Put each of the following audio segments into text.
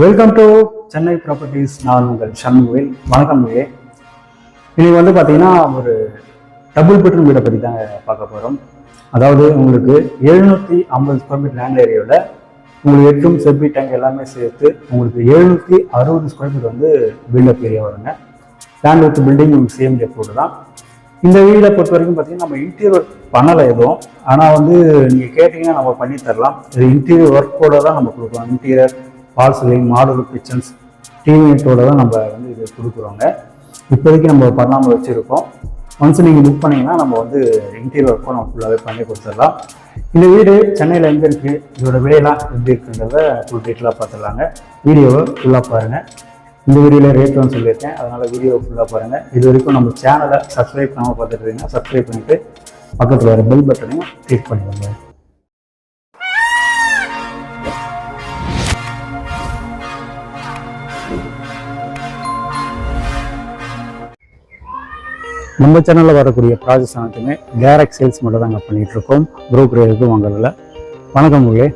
Welcome to Chennai properties. நான் உங்கள் சண்முகவேல். வணக்கம். இன்னைக்கு பார்த்தீங்கன்னா ஒரு டபுள் பெட்ரூம் வீடை பற்றி தான் பார்க்க போகிறோம். அதாவது உங்களுக்கு 750 ஸ்கொயர் ஃபீட் லேண்ட் ஏரியாவில் உங்களுக்கு 8 செப்டி டேங்க் எல்லாமே சேர்த்து உங்களுக்கு 760 ஸ்கொயர் ஃபீட் பில்டப் ஏரியா வருங்க. லேண்ட் வித் பில்டிங் உங்களுக்கு சேம் அப்ரூவ்டு தான். இந்த வீடை பொறுத்த வரைக்கும் பார்த்தீங்கன்னா நம்ம இன்டீரியர் ஒர்க் பண்ணலை எதுவும், ஆனால் நீங்கள் கேட்டிங்கன்னா நம்ம பண்ணி தரலாம். இது இன்டீரியர் ஒர்க்கோட தான் நம்ம கொடுக்குறோம். Interior fall ceiling, modular kitchens, டிவிட்டோட தான் நம்ம இது கொடுக்குறோங்க. இப்போதைக்கு நம்ம பண்ணாமல் வச்சுருக்கோம். ஒன்ஸ் நீங்கள் புக் பண்ணிங்கன்னா நம்ம இன்டீரியர் ஒர்க்கும் நம்ம ஃபுல்லாகவே பண்ணி கொடுத்துடலாம். இந்த வீடு சென்னையில் எங்கே இருக்குது, இதோட விலையெல்லாம் எப்படி இருக்குன்றத ஃபுல் டீட்டெயிலாக பார்த்துடலாங்க. வீடியோவை ஃபுல்லாக பாருங்கள். இந்த வீடியோவில் ரேட் தான் சொல்லியிருக்கேன், அதனால் வீடியோவை ஃபுல்லாக பாருங்கள். இது வரைக்கும் நம்ம சேனலை சப்ஸ்கிரைப் பண்ணாமல் பார்த்துட்டு இருக்கீங்கன்னா சப்ஸ்கிரைப் பண்ணிவிட்டு பக்கத்தில் வர பெல் பட்டனையும் கிளிக் பண்ணிடுங்க. நம்ம சேனலில் வரக்கூடிய ப்ராஜெக்ட்ஸ் அனைத்துமே டைரக்ட் சேல்ஸ் மட்டும் தாங்க பண்ணிகிட்ருக்கோம். ப்ரோக்கர் எதுவும் வாங்கல. வணக்கம் உங்களே.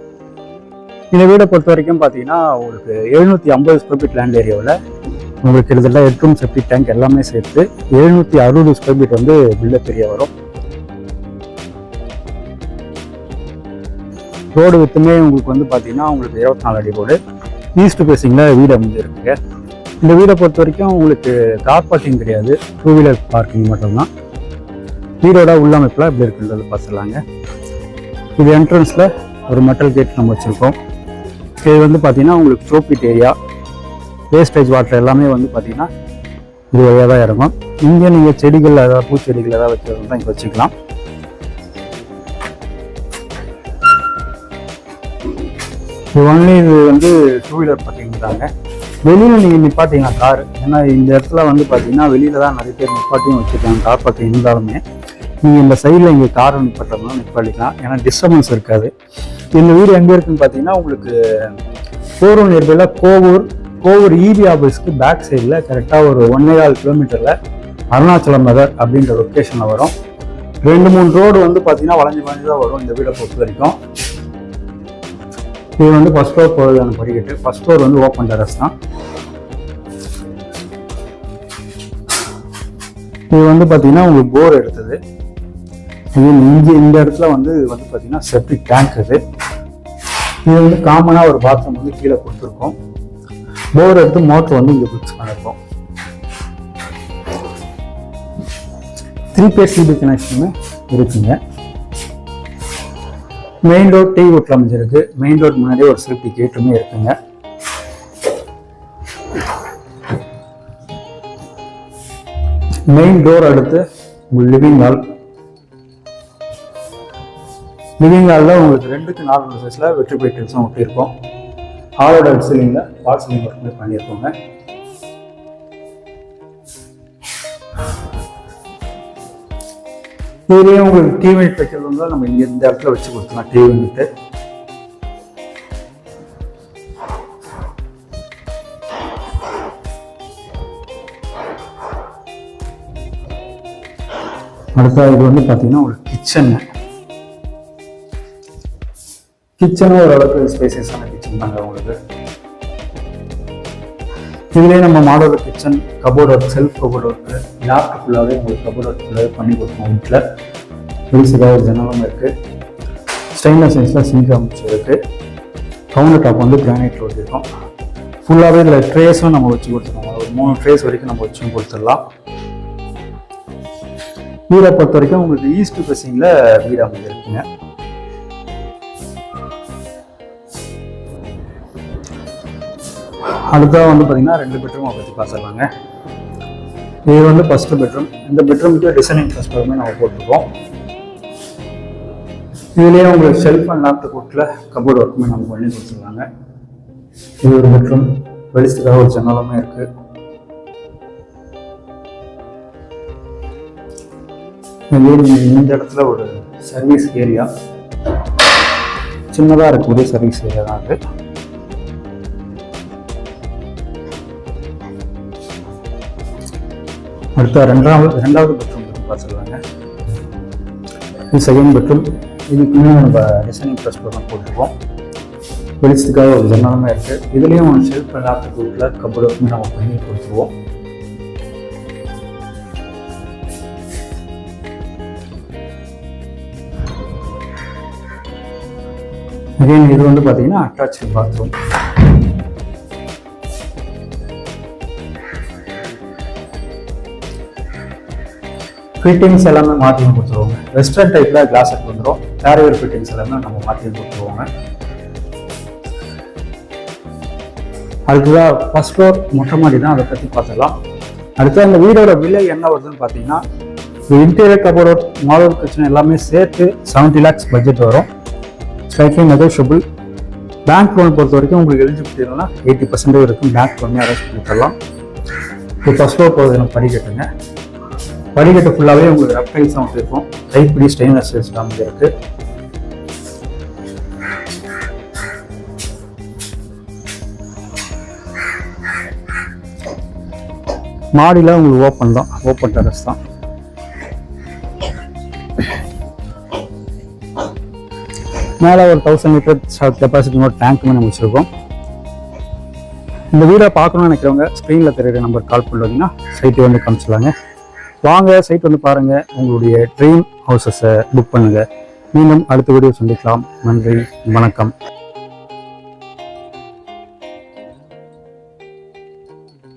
இந்த வீடை பொறுத்த வரைக்கும் பார்த்தீங்கன்னா உங்களுக்கு 750 ஸ்கொயர் ஃபீட் லேண்ட் ஏரியாவில் உங்களுக்கு கிட்டத்தட்ட 8 செப்டி டேங்க் எல்லாமே சேர்த்து 760 ஸ்கொயர் ஃபீட் பில்டப் ஏரியா வரும். ரோடு வித்துமே உங்களுக்கு பார்த்தீங்கன்னா உங்களுக்கு 24 அடி ரோடு. ஈஸ்ட் ஃபேஸிங்கில் வீடு அமைஞ்சிருக்குங்க. இந்த வீடை பொறுத்த வரைக்கும் உங்களுக்கு கார் பார்க்கிங் கிடையாது, 2 வீலர் பார்க்கிங் மட்டும்தான். வீடோட உள்ளமைப்பில் எப்படி இருக்குன்றது பார்த்துடலாங்க. இது என்ட்ரன்ஸில் ஒரு மெட்டல் கேட் நம்ம வச்சுருக்கோம். இது பார்த்தீங்கன்னா உங்களுக்கு ப்ரோபிட் ஏரியா, வேஸ்டேஜ் வாட்டர் எல்லாமே பார்த்தீங்கன்னா இது வழியாக தான் இறங்கும். இங்கே நீங்கள் செடிகள் ஏதாவது பூச்செடிகள் ஏதாவது வச்சுருந்தா இங்கே வச்சுக்கலாம். இது 2 வீலர் பார்க்கிங் தாங்க. வெளியில் நீங்கள் நிப்பாட்டிங்கன்னா கார், ஏன்னா இந்த இடத்துல பார்த்தீங்கன்னா வெளியில் தான் நிறைய பேர் நிப்பாட்டியும் வச்சுருக்காங்க. கார் பார்க்கிங் இருந்தாலுமே நீங்கள் இந்த சைடில் இங்கே காரை நிப்பாட்டோம்னா நிப்பாட்டிக்கலாம், ஏன்னா டிஸ்டர்பன்ஸ் இருக்காது. இந்த வீடு எங்கே இருக்குன்னு பார்த்தீங்கன்னா உங்களுக்கு போரூர் நியர்பையில் கோவூர் இபி ஆஃபீஸ்க்கு பேக் சைடில் கரெக்டாக ஒரு 1.25 கிலோமீட்டரில் அருணாச்சலம் நகர் அப்படின்ற லொக்கேஷனில் வரும். 2-3 ரோடு பார்த்தீங்கன்னா வளைஞ்சு தான் வரும் இந்த வீடை பொறுத்த வரைக்கும். இது ஃபர்ஸ்ட் ஃப்ளோர் போகிறதான படிக்கட்டு. ஃபர்ஸ்ட் ஃப்ளோர் ஓப்பன் டெரஸ் தான். இது பார்த்தீங்கன்னா உங்களுக்கு போர் எடுத்தது. இது இங்கே இந்த இடத்துல பார்த்தீங்கன்னா செப்டிக் டேங்க். இது காமனாக ஒரு பாத்ரூம் கீழே கொடுத்துருக்கோம். போர் எடுத்து மோட்டர் இங்கே ஃபிக்ஸ் பண்ணியிருக்கோம். 3 பேஸ் சிபி கனெக்ஷனுமே இருக்குங்க. மெயின் ரோட் டீ வுட்ல அமைஞ்சிருக்கு. மெயின் ரோட் முன்னாடி ஒரு சேஃப்டி கேட்டுமே இருக்குங்க. மெயின் டோர் அடுத்து லிவிங் ஹால். லிவிங் ஹாலில் உங்களுக்கு 2க்கு 4 சைஸில் வெற்றி பைட்டில்ஸும் ஒட்டியிருக்கோம். ஹாலோட சீலிங்கில் வால் சீலிங் ஒர்க்குமே பண்ணியிருக்கோங்க. இதுலேயே உங்களுக்கு டிவி யூனிட் வைக்கிறது நம்ம இங்கே இந்த இடத்துல வச்சு கொடுத்துக்கலாம். டிவி யூனிட்டு அடுத்த இது பார்த்தீங்கன்னா ஒரு கிச்சனும் ஓரளவுக்கு ஸ்பேசியஸான கிச்சன் தாங்க உங்களுக்கு. இதுலேயே நம்ம modeller kitchen, cupboard work, self cupboard work, laptop ஃபுல்லாகவே உங்களுக்கு கபோர்ட் ஒர்க் ஃபுல்லாகவே பண்ணி கொடுப்போம். வீட்டில் பெருசுக்காக ஒரு ஜன்னலும் இருக்குது. ஸ்டெயின்லெஸ் ஸ்டீலில் சிங்க் அமைச்சு இருக்குது. கவுண்டர் டாப் கிரானைட் ஓட்டிருக்கோம். ஃபுல்லாகவே இதில் ட்ரேஸும் நம்ம வச்சு கொடுத்துருக்கோம். ஒரு 3 ட்ரேஸ் வரைக்கும் நம்ம வச்சும் கொடுத்துடலாம். வீடை பொறுத்த வரைக்கும் உங்களுக்கு ஈஸ்ட் ஃபேஸிங்கில் வீடு அமைஞ்சிருக்குங்க. அடுத்ததாக பார்த்தீங்கன்னா 2 பெட்ரூமை பற்றி பார்த்துடலாங்க. இது ஃபர்ஸ்ட் பெட்ரூம். இந்த பெட்ரூமுக்கு டிசைனிங் ஃபர்ஸ்ட் நம்ம போட்டிருக்கோம். இதுலேயே உங்களுக்கு ஷெல்ஃப் அண்ட் லேப்டாப் கோட்டில் கபோர்ட் ஒர்க்குமே நம்ம பண்ணி கொடுத்துருக்காங்க. இது ஒரு பெட்ரூம். வெளிச்சத்துக்காக ஒரு ஜன்னலுமே இருக்குது. இந்த இடத்துல ஒரு சர்வீஸ் ஏரியா, சின்னதாக இருக்கக்கூடிய சர்வீஸ் ஏரியா தான் அது. அடுத்த ரெண்டாவது பெட்ரூம் பார்த்துருவாங்க. இது செகண்ட் பெட்ரூம். இதுக்குமே நம்ம டிசைனிங் ப்ளஸ் தான் போட்டுருக்கோம். வெளிச்சத்துக்காக ஒரு ஜன்னலமே இருக்குது. இதுலேயும் ஒரு ஷெல்ஃப் லேப்டாப் உள்ள கபோர்டு நம்ம பண்ணி கொடுத்துருவோம். அகைன் இது வந்து பார்த்தீங்கன்னா அட்டாச் பாத்ரூம். ஃபிட்டிங்ஸ் எல்லாமே மாற்றி கொடுத்துருவாங்க. வெஸ்டர்ன் டைப்பில் கிளாஸ் செட் வந்துடும். கேரியர் ஃபிட்டிங்ஸ் எல்லாமே நம்ம மாற்றி கொடுத்துருவாங்க. அடுத்ததாக ஃபர்ஸ்ட் ஃப்ளோர் மொட்டை மாடி தான், அதை பற்றி பார்த்துக்கலாம். அடுத்து அந்த வீடோட விலை என்ன வருதுன்னு பார்த்தீங்கன்னா, இன்டீரியர் கபோர்ட் மாடல் கிச்சன் எல்லாமே சேர்த்து 70 lakhs பட்ஜெட் வரும். Slightly negotiable. பேங்க் லோன் பொறுத்த வரைக்கும் உங்களுக்கு எலிஜிபிலிட்டி இல்லைன்னா 80% இருக்கும். பேங்க் லோனே அரேஞ்ச் பண்ணி தரலாம். இப்போ ஃபர்ஸ்ட் ஃப்ளோர் போகிறது நம்ம படிக்கட்டுங்க. படிக்கட்டு ஃபுல்லாகவே உங்களுக்கு ரஃப்டைல்ஸ் சவுண்ட் இருக்கும். கைப்பிடி ஸ்டெயின்லெஸ் ஸ்டீல் ஸ்டாம்ப் இருக்கு. மாடியில் உங்களுக்கு ஓப்பன் டெரஸ் தான். மேலே ஒரு 1000 லிட்டர் கெப்பாசிட்டியோட டேங்க்குமே நம்ம வச்சுருக்கோம். இந்த வீடை பார்க்கணும்னு நினைக்கிறவங்க ஸ்க்ரீனில் தெரியுற நம்பர் கால் பண்ணுவீங்கன்னா சைட்டு வந்து காமிச்சிடலாங்க. வாங்க சைட் வந்து பாருங்கள். உங்களுடைய ட்ரீம் ஹவுசஸை புக் பண்ணுங்கள். மீண்டும் அடுத்த வீடியோ சந்திக்கலாம். நன்றி, வணக்கம்.